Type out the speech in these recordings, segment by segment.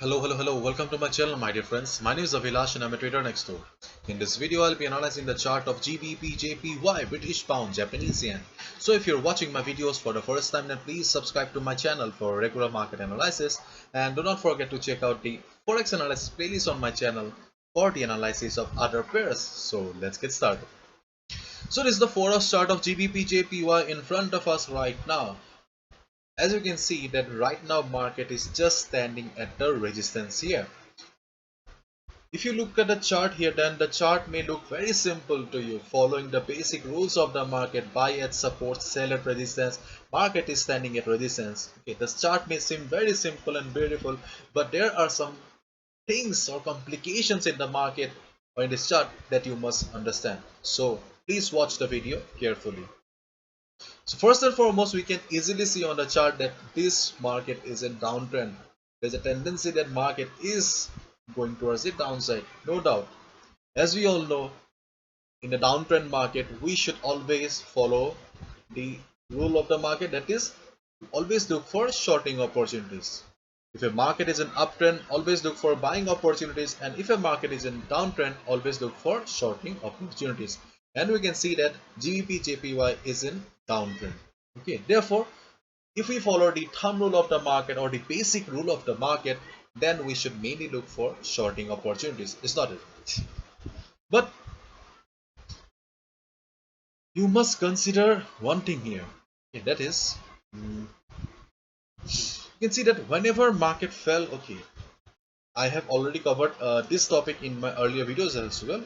Hello, welcome to my channel, my dear friends. My name is Avilash and I'm a trader next door. In this video, I'll be analyzing the chart of GBPJPY, British Pound, Japanese Yen. So if you're watching my videos for the first time, then please subscribe to my channel for regular market analysis. And do not forget to check out the Forex analysis playlist on my channel for the analysis of other pairs. So let's get started. So this is the 4-hour chart of GBPJPY in front of us right now. As you can see that right now market is just standing at the resistance here. If you look at the chart here, then the chart may look very simple to you, following the basic rules of the market: buy at support, sell at resistance. Market is standing at resistance. Okay, this chart may seem very simple and beautiful, but there are some things or complications in the market or in this chart that you must understand. So please watch the video carefully. So first and foremost, we can easily see on the chart that this market is in downtrend. There's a tendency that market is going towards the downside, no doubt. As we all know, in a downtrend market, we should always follow the rule of the market, that is, always look for shorting opportunities. If a market is in uptrend, always look for buying opportunities, and if a market is in downtrend, always look for shorting opportunities. And we can see that GBP JPY is in downtrend. Okay, therefore, if we follow the thumb rule of the market or the basic rule of the market, then we should mainly look for shorting opportunities. It's not it. But you must consider one thing here. Okay, that is, you can see that whenever market fell, okay, I have already covered this topic in my earlier videos as well.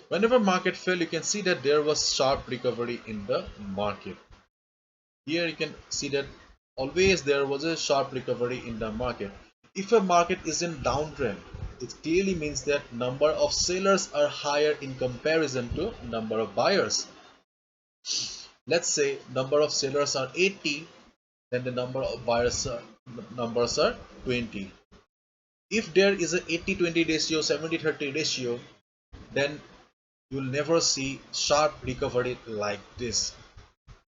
Whenever market fell, you can see that there was sharp recovery in the market. Here you can see that always there was a sharp recovery in the market. If a market is in downtrend, it clearly means that number of sellers are higher in comparison to number of buyers. Let's say number of sellers are 80, then the number of buyers numbers are 20. If there is a 80-20 ratio, 70-30 ratio, then you'll never see sharp recovery like this.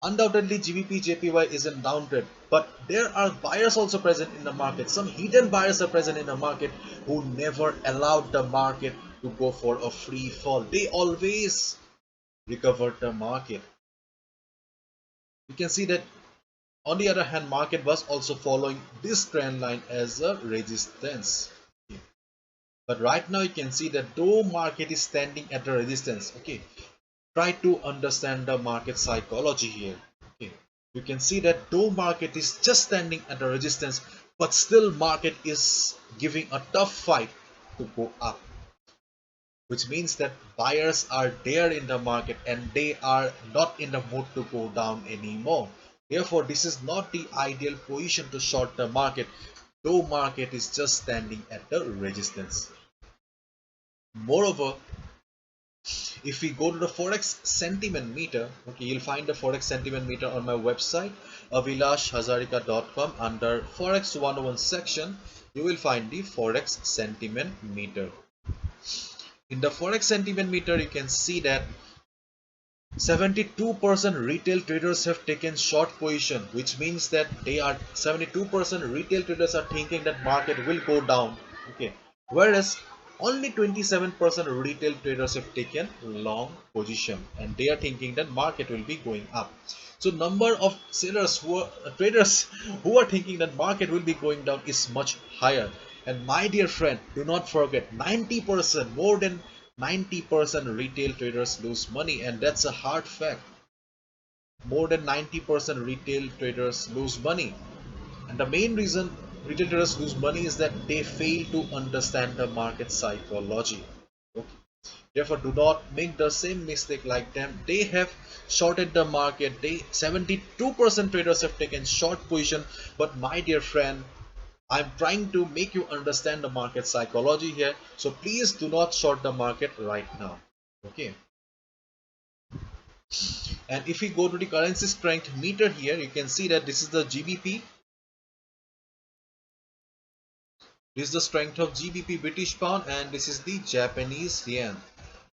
Undoubtedly, GBP JPY is in downtrend, but there are buyers also present in the market. Some hidden buyers are present in the market who never allowed the market to go for a free fall. They always recovered the market. You can see that on the other hand, market was also following this trend line as a resistance. But right now you can see that though market is standing at the resistance, okay, try to understand the market psychology here. Okay, you can see that though market is just standing at the resistance, but still market is giving a tough fight to go up, which means that buyers are there in the market and they are not in the mood to go down anymore. Therefore, this is not the ideal position to short the market, though market is just standing at the resistance. Moreover, if we go to the Forex sentiment meter, okay, you'll find the Forex sentiment meter on my website avilashhazarika.com. Under Forex 101 section, you will find the Forex sentiment meter. In the Forex sentiment meter, you can see that 72% retail traders have taken short position, which means that they are 72% retail traders are thinking that market will go down. Okay, whereas only 27% retail traders have taken long position and they are thinking that market will be going up. So number of sellers who are traders who are thinking that market will be going down is much higher. And my dear friend, do not forget, 90%, more than 90% retail traders lose money, and that's a hard fact. More than 90% retail traders lose money, and the main reason retail traders lose money is that they fail to understand the market psychology. Okay. Therefore, do not make the same mistake like them. They have shorted the market. 72% traders have taken short position. But my dear friend, I'm trying to make you understand the market psychology here. So please do not short the market right now. Okay. And if we go to the currency strength meter here, you can see that this is the GBP. This is the strength of GBP British Pound, and this is the Japanese Yen.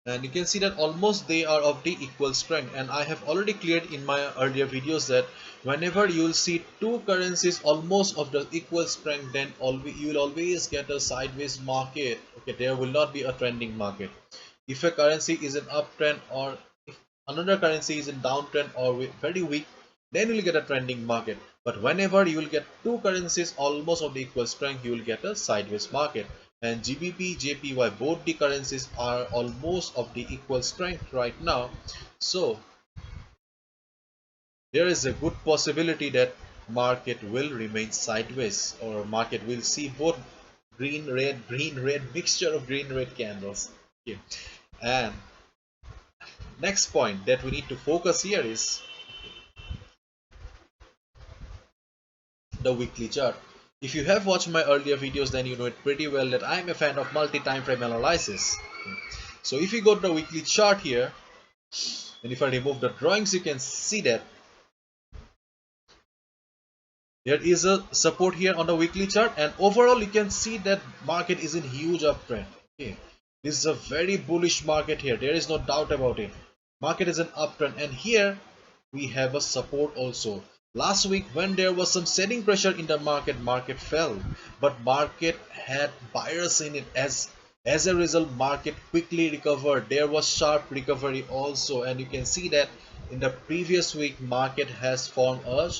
and you can see that almost they are of the equal strength. And I have already cleared in my earlier videos that whenever you will see two currencies almost of the equal strength, then you will always get a sideways market. Okay, there will not be a trending market. If a currency is in uptrend, or if another currency is in downtrend or very weak, then you will get a trending market. But whenever you will get two currencies almost of the equal strength, you will get a sideways market. And GBP JPY, both the currencies are almost of the equal strength right now. So there is a good possibility that market will remain sideways, or market will see both green red mixture of green red candles. Okay. And next point that we need to focus here is the weekly chart. If you have watched my earlier videos, then you know it pretty well that I am a fan of multi-time frame analysis. So if you go to the weekly chart here, and if I remove the drawings, you can see that there is a support here on the weekly chart, and overall you can see that market is in huge uptrend. Okay, this is a very bullish market here, there is no doubt about it. Market is an uptrend, and here we have a support also. Last week when there was some selling pressure in the market, market fell, but market had buyers in it. As a result, market quickly recovered. There was sharp recovery also, and you can see that in the previous week market has formed a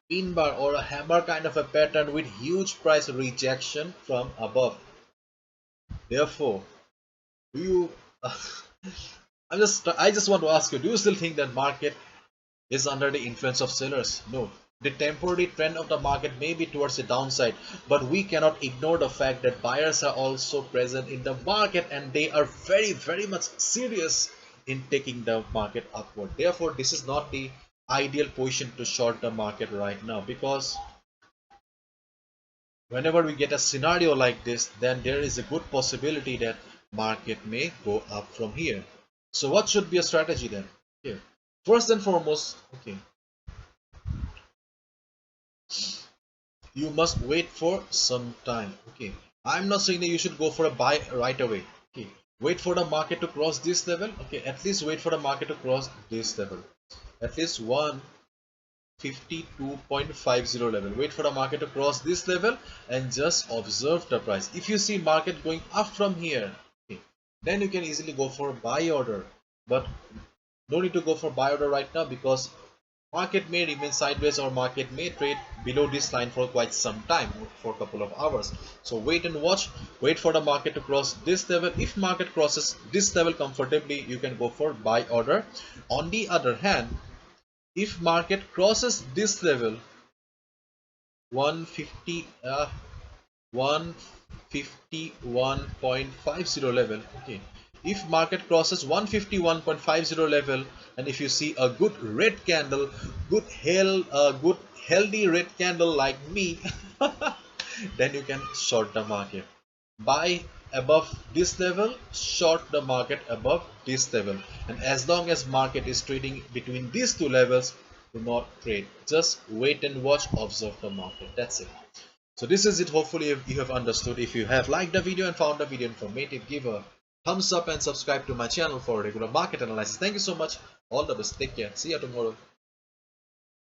pin bar or a hammer kind of a pattern with huge price rejection from above. Therefore, do you I just want to ask you, do you still think that market is under the influence of sellers? No. The temporary trend of the market may be towards the downside, but we cannot ignore the fact that buyers are also present in the market, and they are very much serious in taking the market upward. Therefore, this is not the ideal position to short the market right now, because whenever we get a scenario like this, then there is a good possibility that market may go up from here. So what should be a strategy then? Okay. First and foremost, okay, you must wait for some time. Okay, I'm not saying that you should go for a buy right away. Okay, wait for the market to cross this level. Okay, at least wait for the market to cross this level, at least 152.50 level. Wait for the market to cross this level and just observe the price. If you see market going up from here, okay, then you can easily go for a buy order, but no need to go for buy order right now, because market may remain sideways, or market may trade below this line for quite some time, for a couple of hours. So wait and watch, wait for the market to cross this level. If market crosses this level comfortably, you can go for buy order. On the other hand, if market crosses this level 151.50 level, okay, if market crosses 151.50 level, and if you see a good red candle, good healthy red candle like me, then you can short the market. Buy above this level, short the market above this level, and as long as market is trading between these two levels, do not trade. Just wait and watch, observe the market. That's it. So this is it. Hopefully you have understood. If you have liked the video and found the video informative, give a thumbs up and subscribe to my channel for regular market analysis. Thank you so much. All the best. Take care. See you tomorrow.